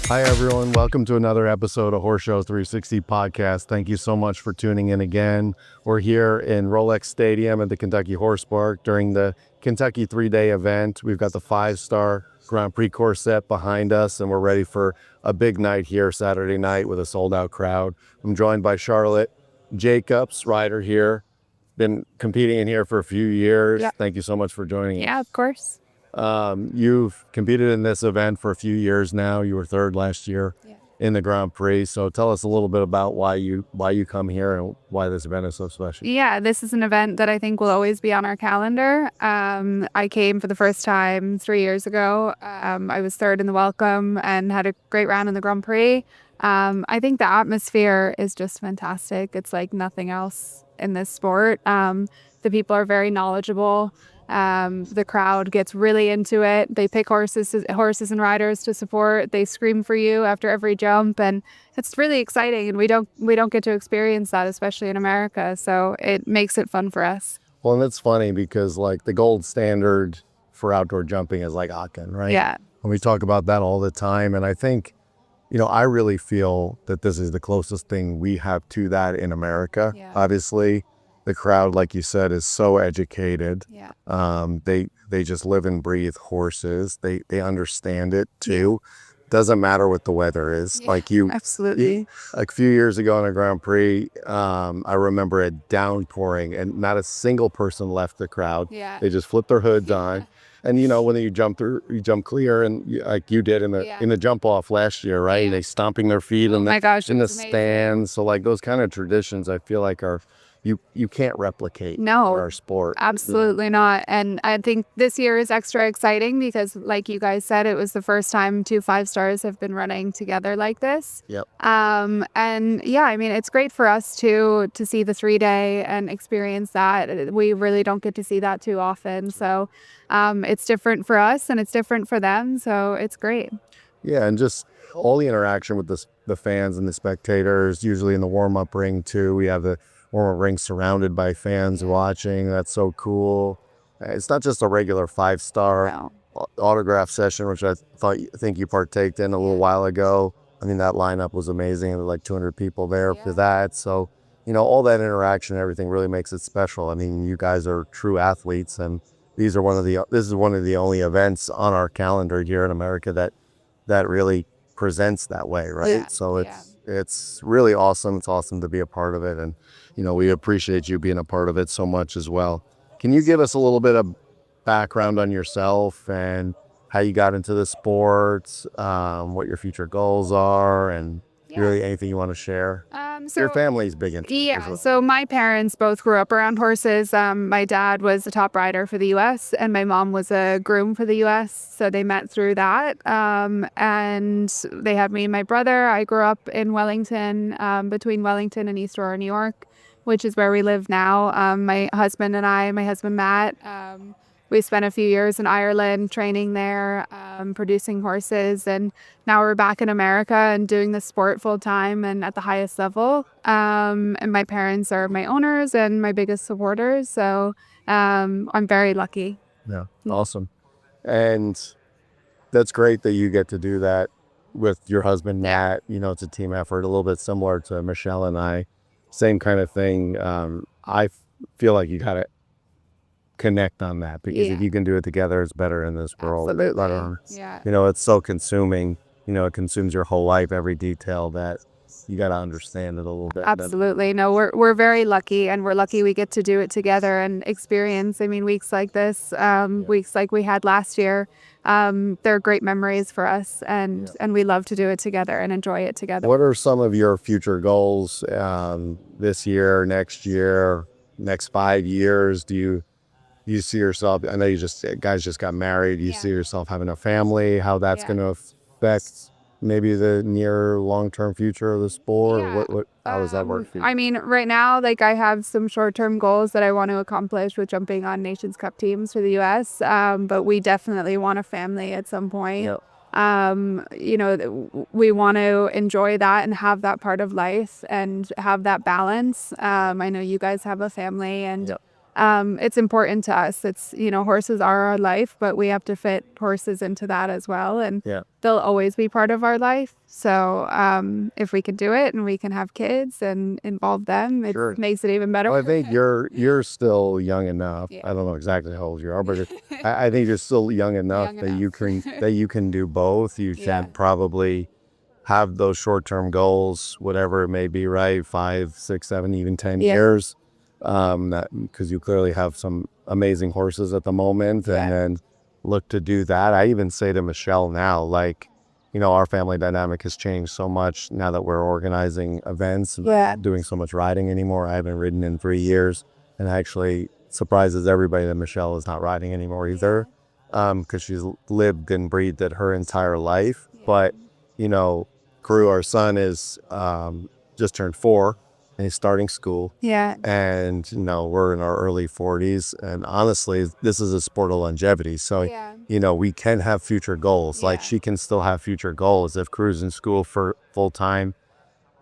Hi, everyone. Welcome to another episode of HorseShow360 podcast. Thank you so much for tuning in again. We're here in Rolex Stadium at the Kentucky Horse Park during the Kentucky 3-day event. We've got the 5-star Grand Prix course set behind us, and we're ready for a big night here Saturday night with a sold-out crowd. I'm joined by Charlotte Jacobs, rider here. Been competing in here for a few years. Yep. Thank you so much for joining us. Yeah, of course. You've competed in this event for a few years now. You were third last year in the Grand Prix. So tell us a little bit about why you come here and why this event is so special. Yeah, this is an event that I think will always be on our calendar. I came for the first time 3 years ago. I was third in the welcome and had a great round in the Grand Prix. I think the atmosphere is just fantastic. It's like nothing else in this sport. The people are very knowledgeable. The crowd gets really into it. They pick horses and riders to support. They scream for you after every jump, and it's really exciting. And we don't get to experience that, especially in America. So it makes it fun for us. Well, and it's funny because like the gold standard for outdoor jumping is like Aachen, right? Yeah. And we talk about that all the time. And I think, I really feel that this is the closest thing we have to that in America. Yeah. Obviously, the crowd, like you said, is so educated. Yeah. They just live and breathe horses. They understand it too. Doesn't matter what the weather is. Yeah, absolutely. A few years ago in a Grand Prix, I remember it downpouring and not a single person left the crowd. Yeah. They just flipped their hoods on. And when you jump clear, and like you did in the jump off last year, right? Yeah. They stomping their feet in my gosh, the it was amazing. stands. So like those kind of traditions, I feel like are you can't replicate in our sport. Absolutely not. And I think this year is extra exciting because, like you guys said, it was the first time 2 5-stars have been running together like this. Yep. And yeah, I mean, it's great for us to see the 3-day and experience that. We really don't get to see that too often. So it's different for us and it's different for them. So it's great. Yeah, and just all the interaction with the fans and the spectators, usually in the warm-up ring too. We have the warm-up ring surrounded by fans watching. That's so cool. It's not just a regular 5-star autograph session, which I think you partaked in a little while ago. I mean, that lineup was amazing. There were like 200 people there for that. So, all that interaction and everything really makes it special. I mean, you guys are true athletes, and this is one of the only events on our calendar here in America that really presents that way, right? Yeah. So it's really awesome. It's awesome to be a part of it, and we appreciate you being a part of it so much as well. Can you give us a little bit of background on yourself and how you got into the sport, what your future goals are, and really anything you want to share? Your family's big into it as well. So my parents both grew up around horses. My dad was a top rider for the U.S. and my mom was a groom for the U.S. So they met through that. And they had me and my brother. I grew up in Wellington, between Wellington and East Aurora, New York, which is where we live now. My husband Matt, we spent a few years in Ireland training there, producing horses, and now we're back in America and doing the sport full time and at the highest level. And my parents are my owners and my biggest supporters, so I'm very lucky. Yeah, awesome. And that's great that you get to do that with your husband, Matt. It's a team effort, a little bit similar to Michelle and I. Same kind of thing. I feel like you got to connect on that because if you can do it together, it's better in this world. Absolutely. It's so consuming. It consumes your whole life, every detail, that you got to understand it a little bit. Absolutely. No, we're very lucky, and we're lucky we get to do it together and experience. I mean, weeks like this, weeks like we had last year, they're great memories for us, and we love to do it together and enjoy it together. What are some of your future goals this year, next year, next 5 years? Do you see yourself? I know you guys just got married. You see yourself having a family? How that's going to affect maybe the near long-term future of the sport? Or how does that work for you? I mean, right now, like I have some short-term goals that I want to accomplish with jumping on Nations Cup teams for the U.S. But we definitely want a family at some point. Yep. We want to enjoy that and have that part of life and have that balance. I know you guys have a family, and it's important to us. It's, horses are our life, but we have to fit horses into that as well. And Yeah. they'll always be part of our life. So if we can do it and we can have kids and involve them, it Sure. makes it even better. Well, I think you're still young enough. Yeah. I don't know exactly how old you are, but I think you're still young enough that you can do both. You Yeah. can probably have those short-term goals, whatever it may be, right? 5, 6, 7, even 10 Yeah. years. Because you clearly have some amazing horses at the moment, and then look to do that. I even say to Michelle now, like, our family dynamic has changed so much now that we're organizing events, and doing so much riding anymore. I haven't ridden in 3 years, and actually surprises everybody that Michelle is not riding anymore either, because she's lived and breathed it her entire life. But, Crew, our son, is just turned 4, and he's starting school. Yeah. And, we're in our early 40s. And honestly, this is a sport of longevity. So, we can have future goals. Like, she can still have future goals. If Crew's in school for full time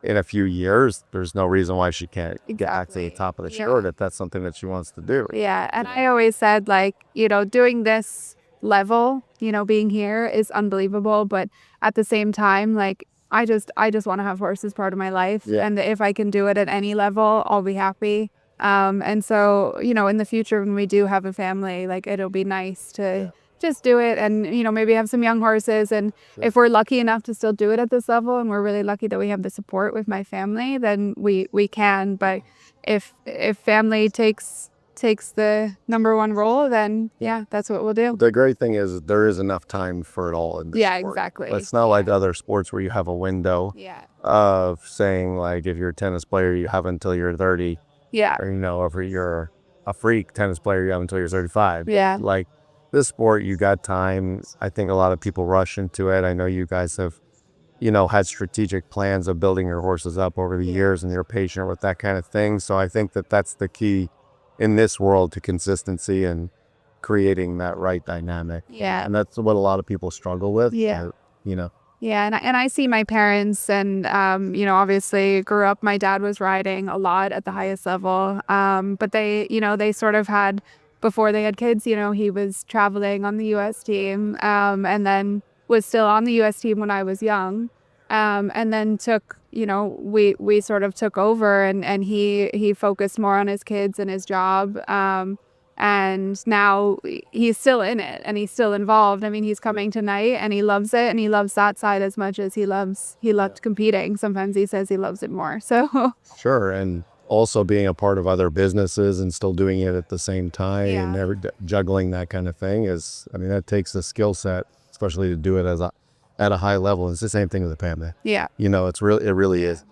in a few years, there's no reason why she can't get back to the top of the short if that's something that she wants to do. Yeah. And I always said, like, doing this level, being here is unbelievable. But at the same time, like, I just want to have horses part of my life. Yeah. And if I can do it at any level, I'll be happy. And so, in the future, when we do have a family, like, it'll be nice to just do it and, maybe have some young horses. And if we're lucky enough to still do it at this level, and we're really lucky that we have the support with my family, then we can. But if family takes the number one role, then that's what we'll do. The great thing is there is enough time for it all in this sport. Exactly. It's not like other sports where you have a window of saying, like, if you're a tennis player, you have until you're 30. Yeah. Or, if you're a freak tennis player, you have until you're 35. Yeah. Like, this sport, you got time. I think a lot of people rush into it. I know you guys have, had strategic plans of building your horses up over the years, and you're patient with that kind of thing. So I think that that's the key in this world to consistency and creating that right dynamic. Yeah. And that's what a lot of people struggle with. Yeah. Yeah, and I see my parents, and obviously grew up. My dad was riding a lot at the highest level, but they sort of had, before they had kids, he was traveling on the U.S. team, and then was still on the U.S. team when I was young, and then we sort of took over, and he focused more on his kids and his job. And now he's still in it, and he's still involved. I mean, he's coming tonight, and he loves it, and he loves that side as much as he loved competing. Sometimes he says he loves it more. So sure. And also being a part of other businesses and still doing it at the same time, and juggling that kind of thing that takes a skill set, especially to do it at a high level. It's the same thing with the family. Yeah. It really is.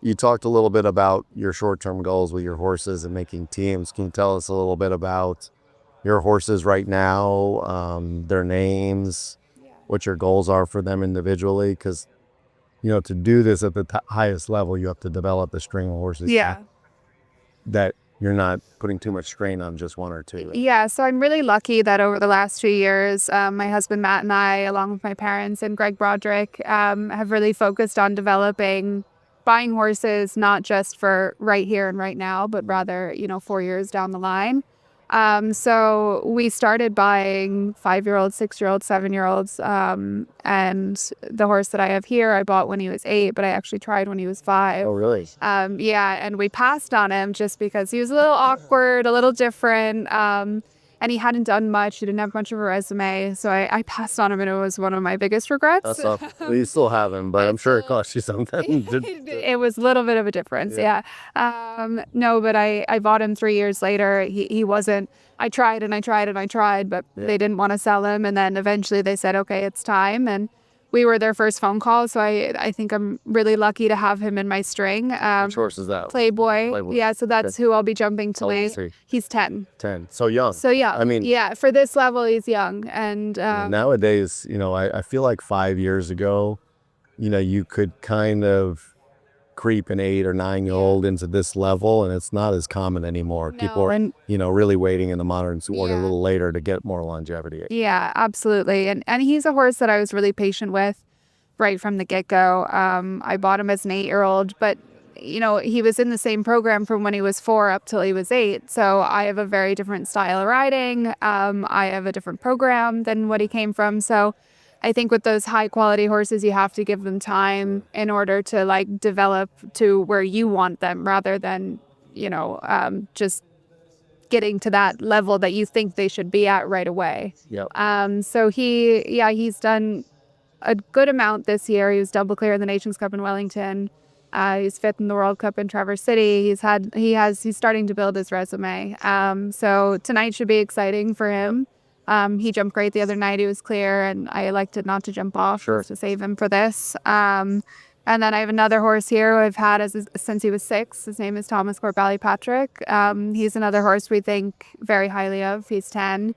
You talked a little bit about your short-term goals with your horses and making teams. Can you tell us a little bit about your horses right now, their names, what your goals are for them individually? Because, to do this at the highest level, you have to develop a string of horses that you're not putting too much strain on just one or two. Yeah, so I'm really lucky that over the last 2 years, my husband Matt and I, along with my parents and Greg Broderick, have really focused on buying horses, not just for right here and right now, but rather, 4 years down the line. So we started buying 5-year-olds, 6-year-olds, 7-year-olds. And the horse that I have here, I bought when he was 8, but I actually tried when he was 5. Oh, really? And we passed on him just because he was a little awkward, a little different. And he hadn't done much. He didn't have much of a resume. So I passed on him, and it was one of my biggest regrets. That's all. Well, you still have him, but I'm sure it cost you something. It was a little bit of a difference, No, but I bought him 3 years later. He wasn't. I tried and I tried and I tried, but they didn't want to sell him. And then eventually they said, okay, it's time. And we were their first phone call. So I think I'm really lucky to have him in my string. Which horse is that? Playboy. Yeah, so that's who I'll be jumping tonight. He's 10. 10. So young. I mean, for this level, he's young. And nowadays, I feel like 5 years ago, you could kind of creep an 8 or 9-year-old into this level, and it's not as common anymore. No, people are, really waiting in the modern sport a little later to get more longevity. Yeah, absolutely. And he's a horse that I was really patient with right from the get-go. I bought him as an 8-year-old, but he was in the same program from when he was 4 up till he was 8. So I have a very different style of riding. I have a different program than what he came from. So I think with those high quality horses, you have to give them time in order to like develop to where you want them rather than, just getting to that level that you think they should be at right away. Yep. So he's done a good amount this year. He was double clear in the Nations Cup in Wellington. He's 5th in the World Cup in Traverse City. He's starting to build his resume. So tonight should be exciting for him. He jumped great the other night. He was clear, and I elected not to jump off to save him for this. And then I have another horse here who I've had since he was 6. His name is Thomas Court Patrick. He's another horse we think very highly of. He's 10.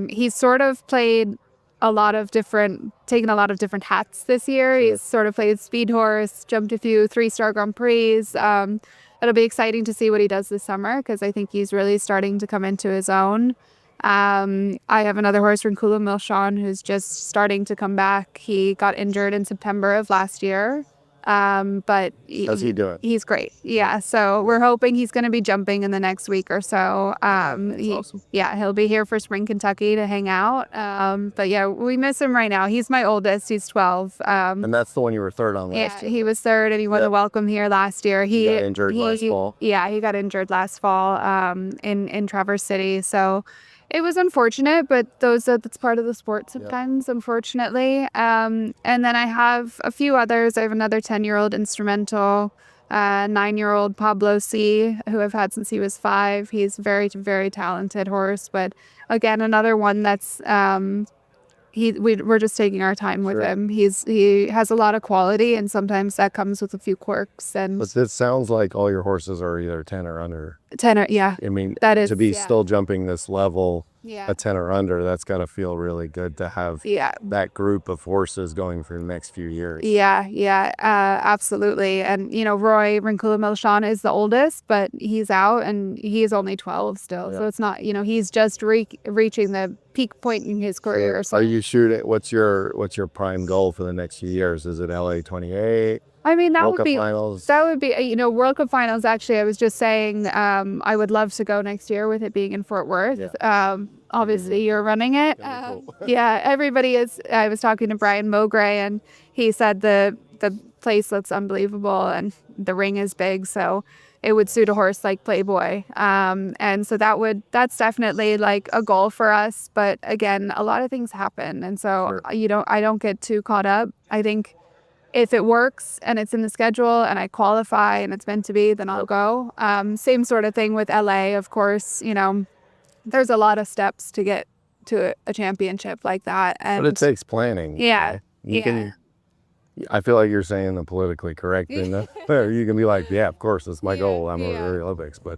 He's sort of taken a lot of different hats this year. He's sort of played speed horse, jumped a few 3-star Grand Prix. It'll be exciting to see what he does this summer because I think he's really starting to come into his own. I have another horse, Rincula Milchon, who's just starting to come back. He got injured in September of last year. But how's he doing? He's great. Yeah. So we're hoping he's going to be jumping in the next week or so. Awesome. Yeah, he'll be here for Spring Kentucky to hang out. But yeah, we miss him right now. He's my oldest. He's 12. And that's the one you were 3rd on last year. He was 3rd and he won the welcome here last year. He got injured last fall. Yeah, he got injured last fall, in Traverse City. So it was unfortunate, but that's part of the sport sometimes, unfortunately. And then I have a few others. I have another 10-year-old instrumental, 9-year-old Pablo C, who I've had since he was 5. He's a very, very talented horse, but again, another one that's we're just taking our time with him. He has a lot of quality, and sometimes that comes with a few quirks. But it sounds like all your horses are either 10 or under. 10 or, yeah. I mean, that is, to be still jumping this level, a 10 or under, that's got to feel really good to have that group of horses going for the next few years. Absolutely. And, Roy Rincula Milchon is the oldest, but he's out and he's only 12 still. So it's not, he's just reaching the peak point in his career. So. Are you shooting, what's your prime goal for the next few years? Is it LA 28? I mean, World Cup finals. That would be, World Cup finals. Actually, I was just saying, I would love to go next year with it being in Fort Worth. Obviously, you're running it. Everybody is. I was talking to Brian Mowgray, and he said the place looks unbelievable, and the ring is big, so it would suit a horse like Playboy. And so that's definitely like a goal for us. But again, a lot of things happen, and so I don't get too caught up. I think if it works and it's in the schedule and I qualify and it's meant to be, then I'll go. Same sort of thing with LA, of course. There's a lot of steps to get to a championship like that. But it takes planning. Yeah. I feel like you're saying the politically correct thing. You can be like, yeah, of course, that's my goal. I'm over the Olympics. But,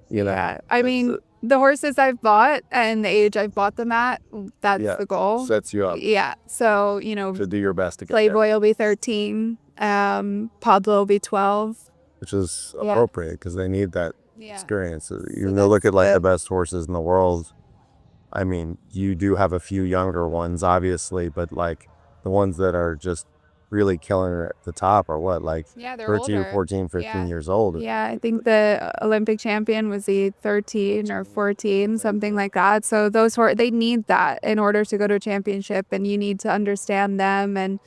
I mean, the horses I've bought and the age I've bought them at, that's the goal. Sets you up. Yeah. So, to do your best to get Playboy there. will be 13. Pablo will be 12. Which is appropriate because they need that experience. Look at like the best horses in the world. I mean, you do have a few younger ones, obviously, but like the ones that are just really killing it at the top are what, like 13, older. 14, 15 years old. Yeah, I think the Olympic champion was 13 or 14, something like that. So those they need that in order to go to a championship, and you need to understand them and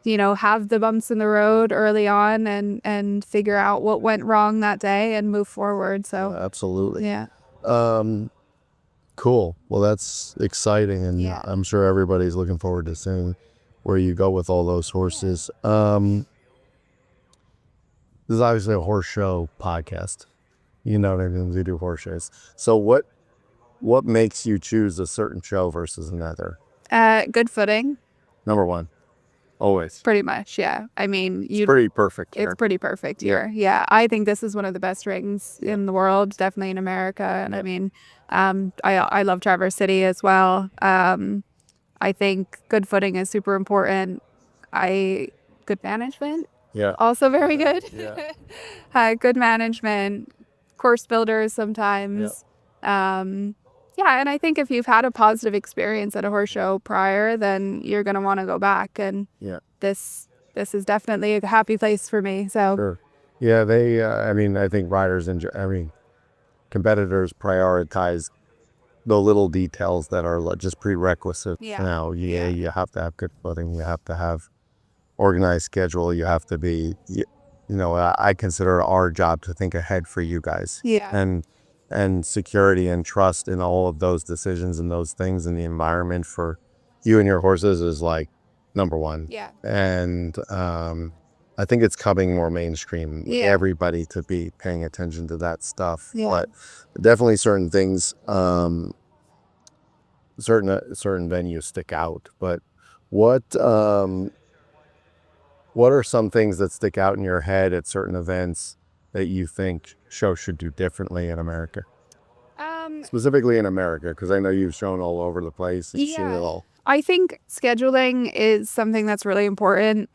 have the bumps in the road early on and figure out what went wrong that day and move forward. So absolutely. Yeah. Cool. Well, that's exciting, and I'm sure everybody's looking forward to seeing where you go with all those horses. This is obviously a horse show podcast. You know what I mean? We do horse shows. So what makes you choose a certain show versus another? Good footing. Number one. Always. Pretty much, yeah. I mean, it's pretty perfect here. It's pretty perfect here. Yeah. I think this is one of the best rings in the world, definitely in America. And I mean, I love Traverse City as well. I think good footing is super important. Good management. Yeah. Also very good. Yeah. Good management, course builders sometimes. And I think if you've had a positive experience at a horse show prior, then you're going to want to go back. And this is definitely a happy place for me. So, sure. Yeah, they. I mean, I think riders and competitors prioritize the little details that are just prerequisites. Yeah. Now, Yeah. you have to have good footing. You have to have organized schedule. You have to be. I consider our job to think ahead for you guys. Yeah. And security and trust in all of those decisions and those things and the environment for you and your horses is like number one. Yeah. And I think it's coming more mainstream. Yeah. Everybody to be paying attention to that stuff. Yeah. But definitely certain things, certain venues stick out. But what are some things that stick out in your head at certain events that you think shows should do differently in America? Specifically in America, because I know you've shown all over the place. You've seen it all. I think scheduling is something that's really important,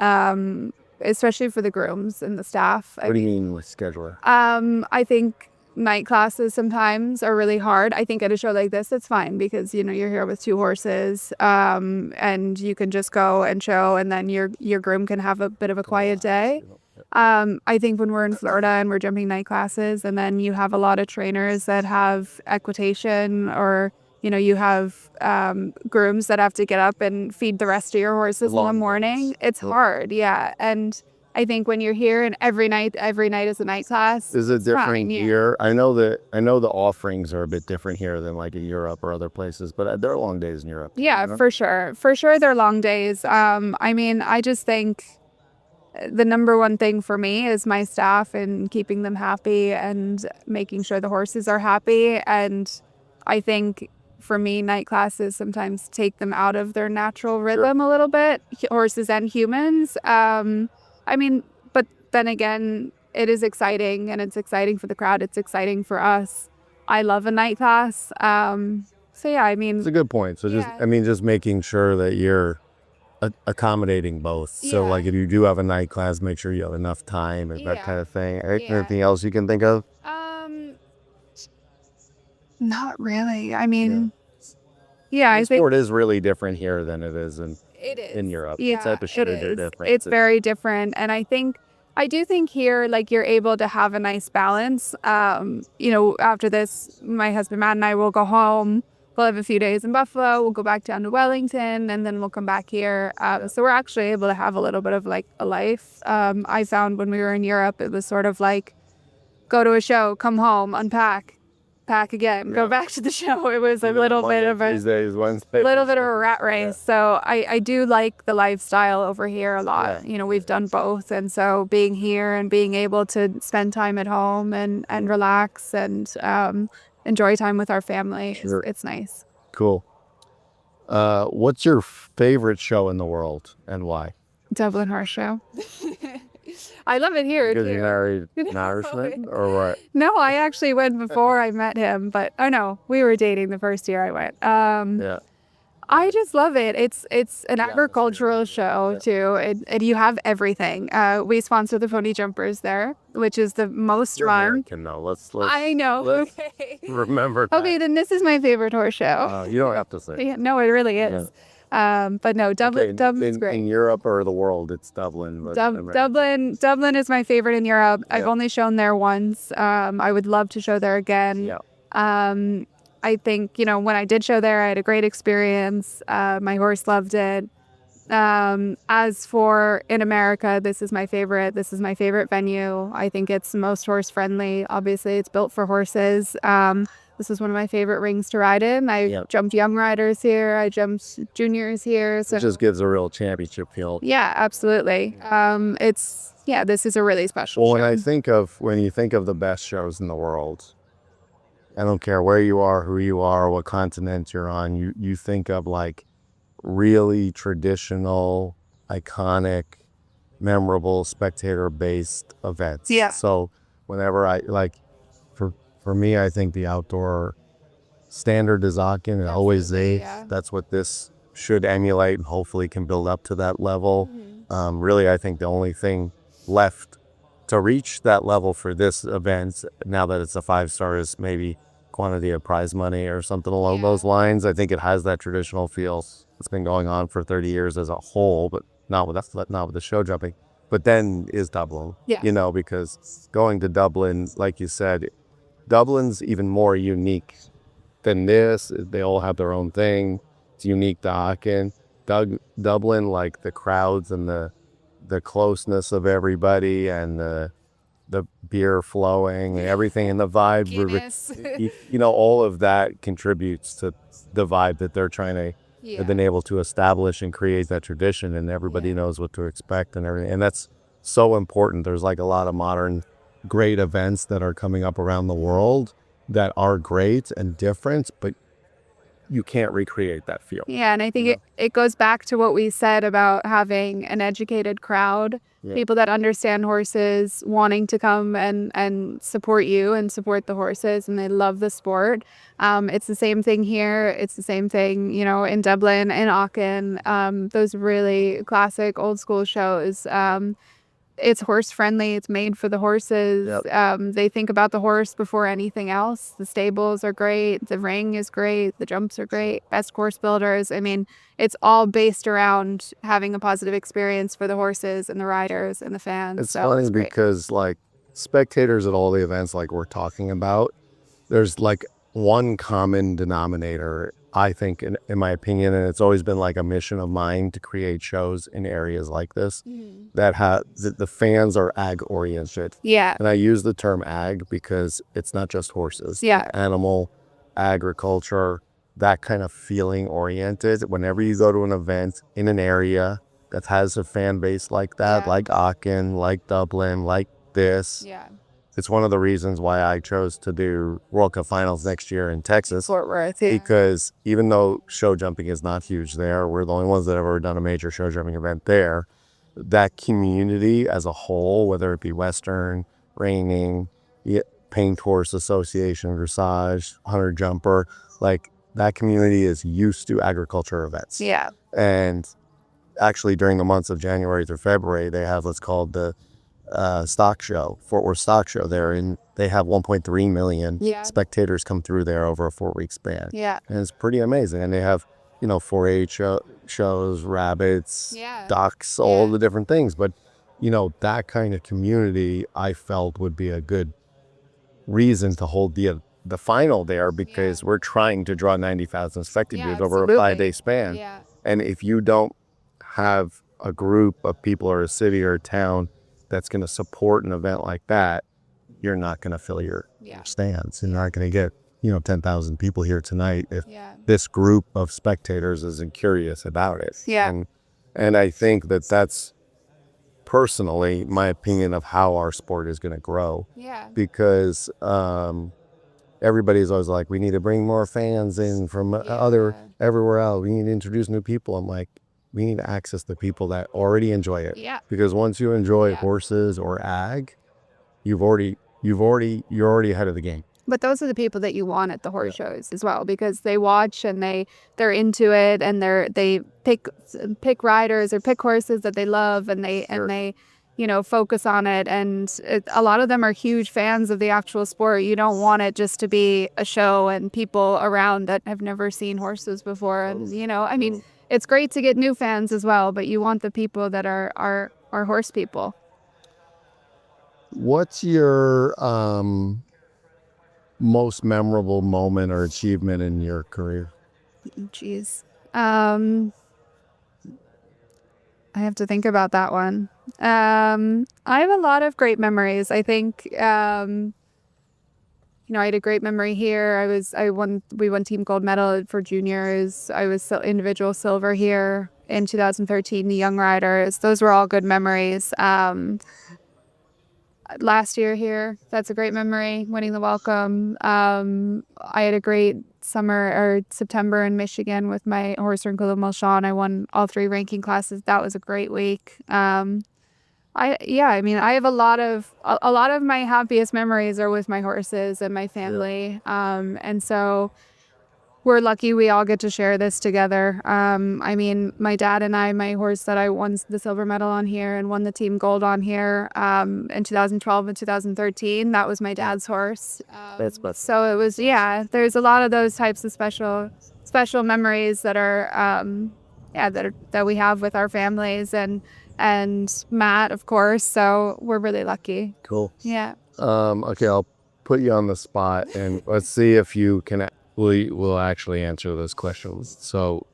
especially for the grooms and the staff. What do you mean with scheduler? I think night classes sometimes are really hard. I think at a show like this, it's fine because, you're here with 2 horses, and you can just go and show, and then your groom can have a bit of a quiet day. I think when we're in Florida and we're jumping night classes, and then you have a lot of trainers that have equitation, or you have grooms that have to get up and feed the rest of your horses in the morning. It's hard, yeah. And I think when you're here and every night is a night class. Is it it's different fine, yeah. here? I know the offerings are a bit different here than like in Europe or other places, but there are long days in Europe. Yeah, for sure. For sure, they're long days. I mean, I just think the number one thing for me is my staff and keeping them happy and making sure the horses are happy. And I think for me, night classes sometimes take them out of their natural rhythm a little bit, horses and humans. I mean, but then again, it is exciting, and it's exciting for the crowd. It's exciting for us. I love a night class. So yeah, I mean, it's a good point. So just making sure that you're accommodating both. So like if you do have a night class, make sure you have enough time and that kind of thing. Anything else you can think of? Not really. I mean, I think sport is really different here than it is in Europe. Yeah, the type of shit is different. It's very different. And I do think here, like, you're able to have a nice balance. After this, my husband Matt and I will go home. We'll have a few days in Buffalo. We'll go back down to Wellington, and then we'll come back here. So we're actually able to have a little bit of like a life. I found when we were in Europe, it was sort of like go to a show, come home, unpack, pack again, go back to the show. It was a little bit of a rat race. So I do like the lifestyle over here a lot. We've done both, and so being here and being able to spend time at home and relax and enjoy time with our family, it's nice. Cool. What's your favorite show in the world and why? Dublin Horse Show. I love it here Because too. you married an Irishman or what? No, I actually went before I met him, but no, we were dating the first year I went. I just love it. It's an agricultural show too, and you have everything. We sponsor the pony jumpers there, which is the most You're fun. American, though. Let's I know. let's Okay. remember that. Okay, then this is my favorite horse show. You don't have to say. Yeah, no, it really is. But no, Dublin's great. In Europe or the world, it's Dublin. But Dublin is my favorite in Europe. I've only shown there once. I would love to show there again. I think, when I did show there, I had a great experience. My horse loved it. As for in America, this is my favorite. This is my favorite venue. I think it's most horse friendly. Obviously, it's built for horses. This is one of my favorite rings to ride in. I jumped young riders here. I jumped juniors here. So it just gives a real championship feel. Yeah, absolutely. This is a really special show. When you think of the best shows in the world, I don't care where you are, who you are, what continent you're on, you think of like really traditional, iconic, memorable, spectator-based events. Yeah. So whenever for me, I think the outdoor standard is Aachen and always that's what this should emulate and hopefully can build up to that level. Really, I think the only thing left to reach that level for this event, now that it's a 5-star, is maybe quantity of prize money or something along those lines. I think it has that traditional feel. It's been going on for 30 years as a whole, but not with the show jumping. but then is Dublin. Yeah. You know, because going to Dublin, like you said, Dublin's even more unique than this. They all have their own thing. It's unique to Aachen. Dublin, like the crowds and the closeness of everybody and the beer flowing and everything and the vibe. Guinness. You know, all of that contributes to the vibe that they're trying to have been able to establish and create that tradition, and everybody knows what to expect and everything. And that's so important. There's like a lot of modern great events that are coming up around the world that are great and different, but you can't recreate that feel. Yeah, and I think it goes back to what we said about having an educated crowd, people that understand horses, wanting to come and support you and support the horses, and they love the sport. It's the same thing here. It's the same thing, you know, in Dublin, in Aachen, those really classic old school shows. It's horse friendly. It's made for the horses. They think about the horse before anything else. The stables are great. The ring is great. The jumps are great. Best course builders. I mean, it's all based around having a positive experience for the horses and the riders and the fans. It's funny because like spectators at all the events like we're talking about, there's like one common denominator, I think, in my opinion, and it's always been like a mission of mine to create shows in areas like this that have the fans are ag oriented. Yeah. And I use the term ag because it's not just horses. Yeah. Animal, agriculture, that kind of feeling oriented. Whenever you go to an event in an area that has a fan base like that, like Aachen, like Dublin, like this. Yeah. It's one of the reasons why I chose to do World Cup finals next year in Texas. Fort Worth, because even though show jumping is not huge there, we're the only ones that have ever done a major show jumping event there. That community as a whole, whether it be Western, reining, Paint Horse Association, Dressage, Hunter Jumper, like that community is used to agriculture events. Yeah. And actually during the months of January through February, they have what's called the stock show, Fort Worth Stock Show there, and they have 1.3 million spectators come through there over a 4-week span. Yeah. And it's pretty amazing. And they have, you know, 4-H shows, rabbits, ducks, all the different things. But, you know, that kind of community I felt would be a good reason to hold the final there because we're trying to draw 90,000 spectators over a 5-day span. And if you don't have a group of people or a city or a town that's going to support an event like that, you're not going to fill your stands. You're not going to get, you know, 10,000 people here tonight if this group of spectators isn't curious about it. And I think that that's personally my opinion of how our sport is going to grow. Because everybody's always like, we need to bring more fans in from everywhere else. We need to introduce new people. I'm like, we need to access the people that already enjoy it. Because once you enjoy horses or ag, you're already ahead of the game. But those are the people that you want at the horse shows as well, because they watch and they're into it, and they pick riders or pick horses that they love, and they you know, focus on it. And a lot of them are huge fans of the actual sport. You don't want it just to be a show and people around that have never seen horses before. And, you know, I mean, it's great to get new fans as well, but you want the people that are horse people. What's your most memorable moment or achievement in your career? Jeez. I have to think about that one. I have a lot of great memories. I think, you know, I had a great memory here. We won team gold medal for juniors. I was individual silver here in 2013, the young riders. Those were all good memories. Last year here, that's a great memory, winning the welcome. I had a great summer or September in Michigan with my horse Rinkle Mulshawn. I won all 3 ranking classes. That was a great week. I mean, I have a lot of my happiest memories are with my horses and my family. And so we're lucky we all get to share this together. I mean, my dad and I, my horse that I won the silver medal on here and won the team gold on here in 2012 and 2013, that was my dad's horse. So it was, there's a lot of those types of special memories that are, that we have with our families. And and Matt, of course. So we're really lucky. Cool. Yeah. Okay, I'll put you on the spot, and let's see if you can will actually answer those questions. So,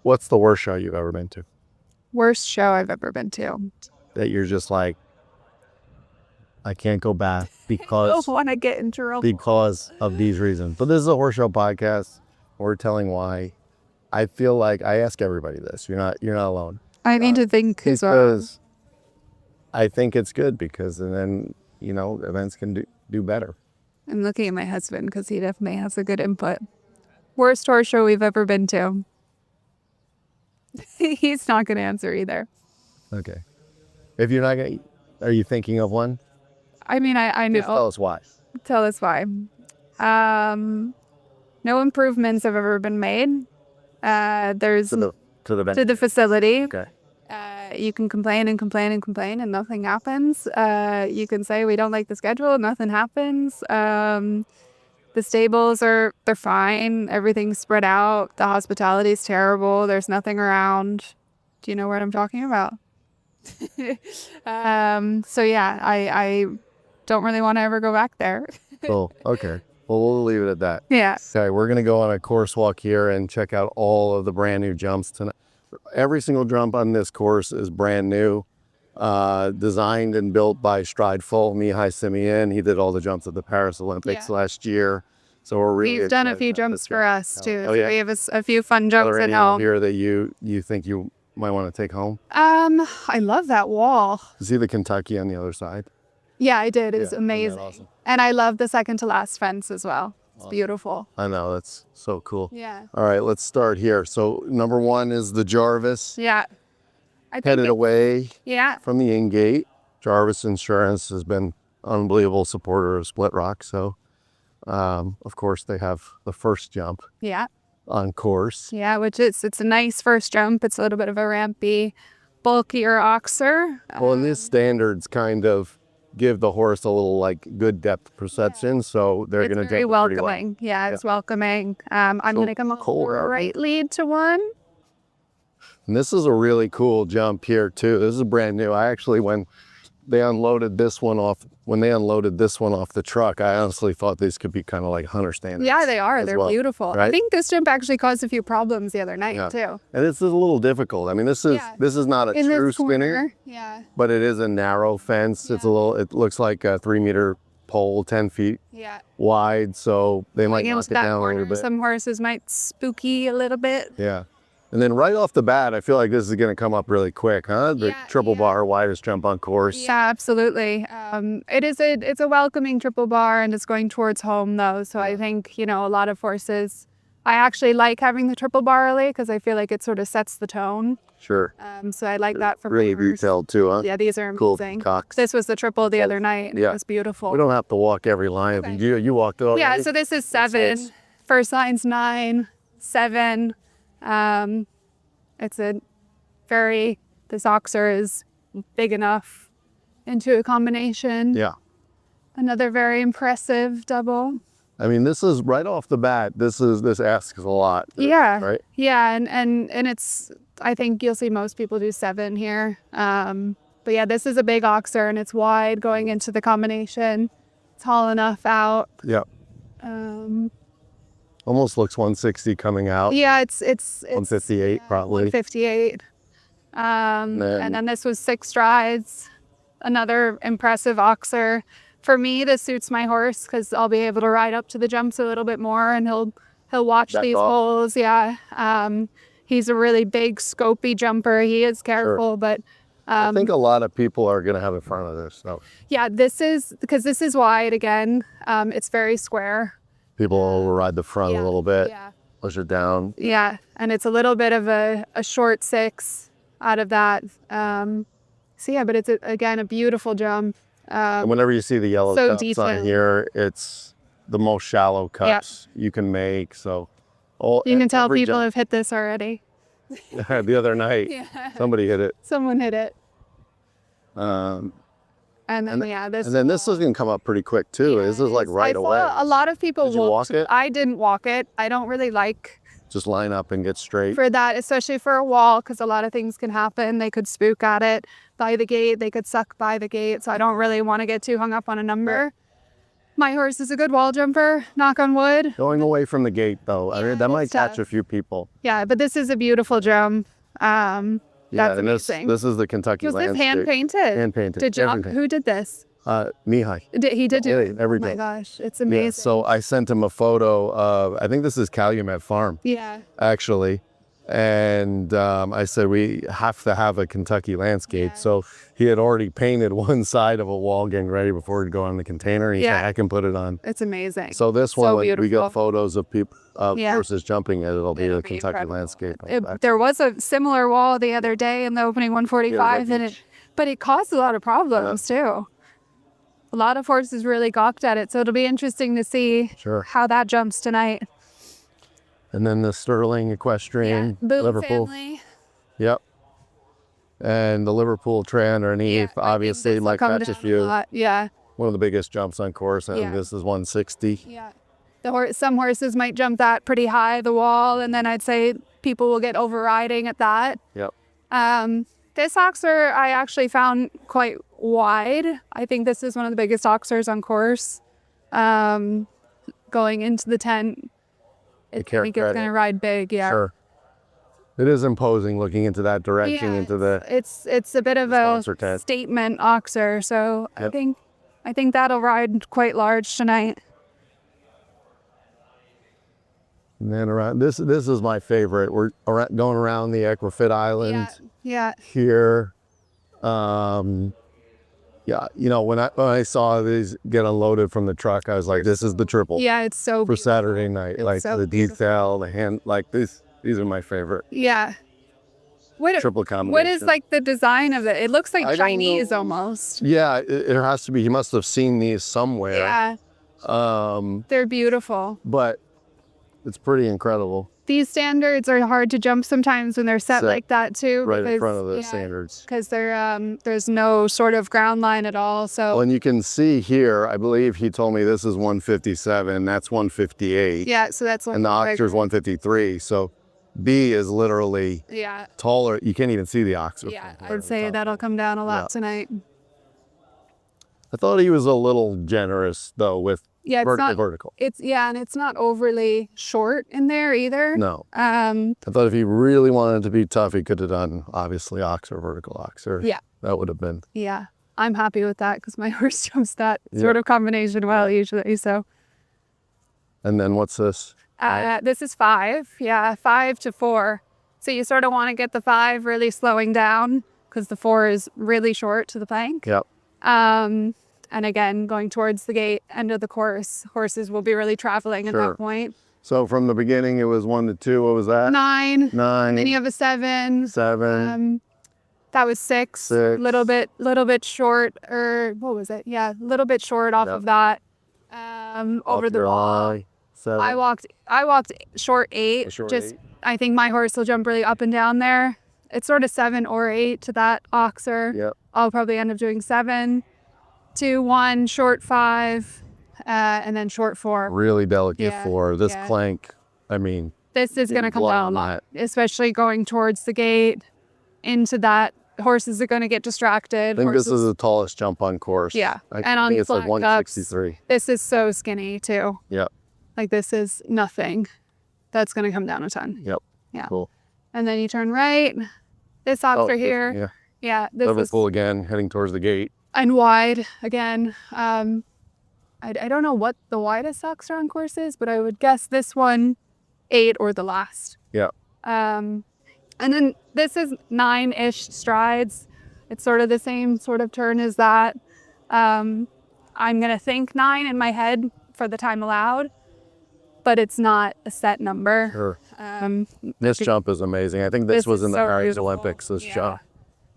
what's the worst show you've ever been to? Worst show I've ever been to. That you're just like, I can't go back I because don't want to get in trouble. because of these reasons. But this is a horse show podcast. We're telling why. I feel like I ask everybody this. You're not alone. I need to think as well. Because I think it's good because and then events can do better. I'm looking at my husband because he definitely has a good input. Worst horse show we've ever been to. He's not going to answer either. Okay. If you're not gonna, are you thinking of one? I mean, I know. Just tell us why. Tell us why. No improvements have ever been made. There's To the facility. Okay. You can complain and complain and complain and nothing happens. You can say we don't like the schedule, nothing happens. The stables they're fine. Everything's spread out. The hospitality is terrible. There's nothing around. Do you know what I'm talking about? So yeah, I don't really want to ever go back there. Cool. Okay. Well, we'll leave it at that. Yeah. Okay, we're gonna go on a course walk here and check out all of the brand new jumps tonight. Every single jump on this course is brand new, designed and built by Strideful, Mihai Simeon. He did all the jumps at the Paris Olympics last year. So we're really We've done a excited few about jumps this for jump. us too. Oh, yeah. We have a few fun jumps Are there at any out home. here that you think you might want to take home? I love that wall. See the Kentucky on the other side? Yeah, I did. It was Yeah, isn't that amazing. awesome? And I love the second to last fence as well. It's beautiful. I know, that's so cool. Yeah. All right, let's start here. So number one is the Jarvis. Yeah. I think Headed away Yeah. from the in-gate. Jarvis Insurance has been unbelievable supporter of Split Rock. So, of course, they have the first jump Yeah. on course. Yeah, it's a nice first jump. It's a little bit of a rampy, bulkier oxer. Well, and these standards kind of give the horse a little like good depth perception. So they're It's going to very jump pretty well. welcoming. Yeah, it's welcoming. I'm going to come cool, over Robert. right lead to one. And this is a really cool jump here too. This is brand new. I actually, when they unloaded this one off the truck, I honestly thought these could be kind of like hunter standards. Yeah, they are. as They're well, beautiful. I right? think this jump actually caused a few problems the other night Yeah. too. And this is a little difficult. I mean, this is not a In true this spinner, corner. Yeah. but it is a narrow fence. It's it looks like a 3-meter pole, 10 feet Yeah. wide. So they might Going knock into it that down a corner, little bit. some horses might spooky a little bit. Yeah. And then right off the bat, I feel like this is going to come up really quick, huh? The Yeah, triple yeah. bar, widest jump on course. Yeah, absolutely. It's a welcoming triple bar and it's going towards home though. So I think, a lot of horses, I actually like having the triple bar early because I feel like it sort of sets the tone. Sure. So I like that for Really horse. detailed too, huh? Yeah, these are Cool amazing. cocks. This was the triple the other night. Yeah. It was beautiful. We don't have to walk every line. Okay. You walked it already? Yeah, so this is 7. First line's 9, 7. It's this oxer is big enough into a combination. Yeah. Another very impressive double. I mean, this is right off the bat. This asks a lot. Yeah. Right. Yeah, and it's, I think you'll see most people do 7 here. But yeah, this is a big oxer and it's wide going into the combination. Tall enough out. Yeah. Almost looks 160 coming out. Yeah, it's 158 probably. 158. And then this was 6 strides. Another impressive oxer. For me, this suits my horse because I'll be able to ride up to the jumps a little bit more and he'll watch Back these off. holes. Yeah. He's a really big, scopy jumper. He is careful, but I think a lot of people are going to have in front of this. So yeah, this is wide again. It's very square. people will override the front a little bit, Yeah. push it down. Yeah, and it's a little bit of a short 6 out of that. So yeah, but it's again a beautiful jump. And whenever you see the yellow so cups detailed. on here, it's the most shallow cups you can make. So You can tell every people jump- have hit this already. the other night, somebody hit it. Someone hit it. Um, And then this. and then this is going to come up pretty quick too. This is like right I away. saw a lot of people Did you walk it? I didn't walk it. I don't really like just line up and get straight. For that, especially for a wall, because a lot of things can happen. They could spook at it by the gate. They could suck by the gate. So I don't really want to get too hung up on a number. My horse is a good wall jumper, knock on wood. Going away from the gate, though, I mean, that might catch a few people. Yeah, but this is a beautiful jump. That's and amazing. this is the Kentucky Was landscape. this hand painted? Hand painted. Did you? Who did this? Mihai. He did do it. Every Oh my day. gosh, it's amazing. Yeah, so I sent him a photo of, I think this is Calumet Farm. Yeah. Actually. And I said, we have to have a Kentucky landscape. Yeah. So he had already painted one side of a wall getting ready before he'd go on the container. He said, I can put it on. It's amazing. So this one, when we beautiful. get photos of people, horses jumping it, it'll be a Kentucky incredible. landscape. There was a similar wall the other day in the opening 145, but it caused a lot of problems too. A lot of horses really gawked at it. So it'll be interesting to see how that jumps tonight. And then the Sterling Equestrian, Boom Liverpool. family. Yep. And the Liverpool tray underneath, obviously, might catch a few. Yeah. One of the biggest jumps on course, and this is 160. Yeah. Some horses might jump that pretty high, the wall, and then I'd say people will get overriding at that. Yep. This oxer I actually found quite wide. I think this is one of the biggest oxers on course. Going into the tent, I think it's going to ride big. Yeah. Sure. It is imposing looking into that direction, into the. It's a bit of a statement oxer, so I think that'll ride quite large tonight. And then around this is my favorite. We're going around the Equifit Island. Yeah. Here. Yeah, you know, when I saw these get unloaded from the truck, I was like, this is the triple. Yeah, it's so for Saturday night. Like the detail, the hand, like these are my favorite. Yeah. Triple combination. What is like the design of it? It looks like Chinese almost. Yeah, it has to be. He must have seen these somewhere. Yeah. They're beautiful. But it's pretty incredible. These standards are hard to jump sometimes when they're set like that too. Right in front of the standards. Because there's no sort of ground line at all. So. Well, and you can see here, I believe he told me this is 157, that's 158. Yeah, so that's one. And the oxer's 153. So B is literally taller. You can't even see the oxer. Yeah, I would say that'll come down a lot tonight. I thought he was a little generous though with vertical. And it's not overly short in there either. No. I thought if he really wanted to be tough, he could have done obviously oxer, vertical oxer. Yeah. That would have been. Yeah. I'm happy with that because my horse jumps that sort of combination well usually. So. And then what's this? This is 5. Yeah, 5 to 4. So you sort of want to get the 5 really slowing down because the 4 is really short to the plank. Yep. And again, going towards the gate, end of the course, horses will be really traveling at that point. So from the beginning, it was 1 to 2. What was that? 9. 9. Then you have a 7. 7. That was 6. 6. Little bit short, or what was it? Yeah, a little bit short off of that. Over the wall. 7. I walked short 8. I think my horse will jump really up and down there. It's sort of 7 or 8 to that oxer. Yep. I'll probably end up doing 7. 2, 1, short 5, and then short 4. Really delicate 4. This plank, I mean. This is going to come down a lot, especially going towards the gate into that. Horses are going to get distracted. I think this is the tallest jump on course. Yeah. And on it's like 163. This is so skinny too. Yep. Like this is nothing. That's going to come down a ton. Yep. Yeah. Cool. And then you turn right. This oxer here. Yeah. This Liverpool again, heading towards the gate. And wide again. I don't know what the widest oxer on course is, but I would guess this one 8 or the last. Yeah. And then this is 9-ish strides. It's sort of the same sort of turn as that. I'm gonna think 9 in my head for the time allowed, but it's not a set number. Sure. This jump is amazing. I think this was in the Paris Olympics. This jump.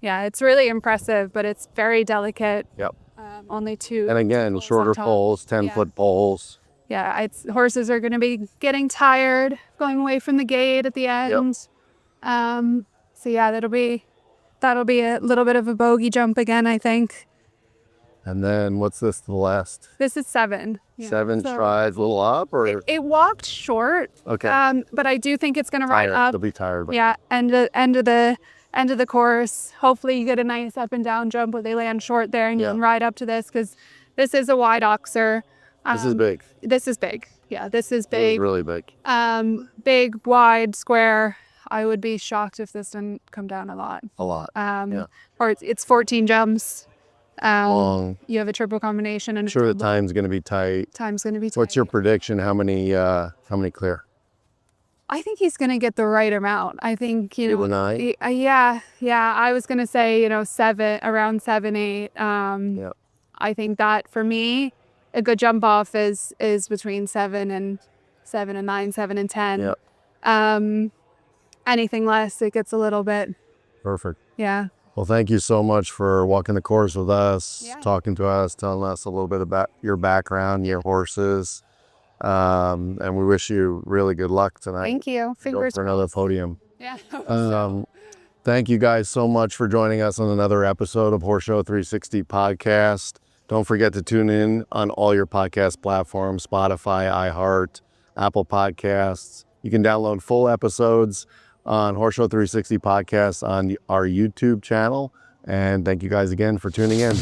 Yeah, it's really impressive, but it's very delicate. Yep. Only 2. And again, shorter poles, 10-foot poles. Yeah, horses are going to be getting tired, going away from the gate at the end. Yep. So yeah, that'll be a little bit of a bogey jump again, I think. And then what's this to the last? This is 7. Yeah. 7 So strides, a little up, or it walked short. okay. But I do think it's going to ride Tired. up. They'll be tired. But Yeah, end of the course. Hopefully you get a nice up and down jump where they land short there and you Yeah. can ride up to this because this is a wide oxer. this is big. This is big. Yeah, this is This is big. really big. Big, wide, square. I would be shocked if this didn't come down a lot. A lot. Or it's 14 jumps. Long. You have a triple combination and Sure, the time's going to be tight. time's going to be tight. What's your prediction? How many clear? I think he's going to get the right amount. I think, you know, 8 or 9? yeah. I was going to say, you know, 7, around 7, 8. Yeah. I think that for me, a good jump off is between 7 and 9, 7 and 10. Yep. Anything less, it gets a little bit, Perfect. yeah. Well, thank you so much for walking the course with us, Yeah. talking to us, telling us a little bit about your background, your horses. And we wish you really good luck tonight. Thank you. Go Fingers for another podium. Yeah. Thank you guys so much for joining us on another episode of HorseShow360 podcast. Don't forget to tune in on all your podcast platforms, Spotify, iHeart, Apple Podcasts. You can download full episodes on HorseShow360 podcast on our YouTube channel. And thank you guys again for tuning in.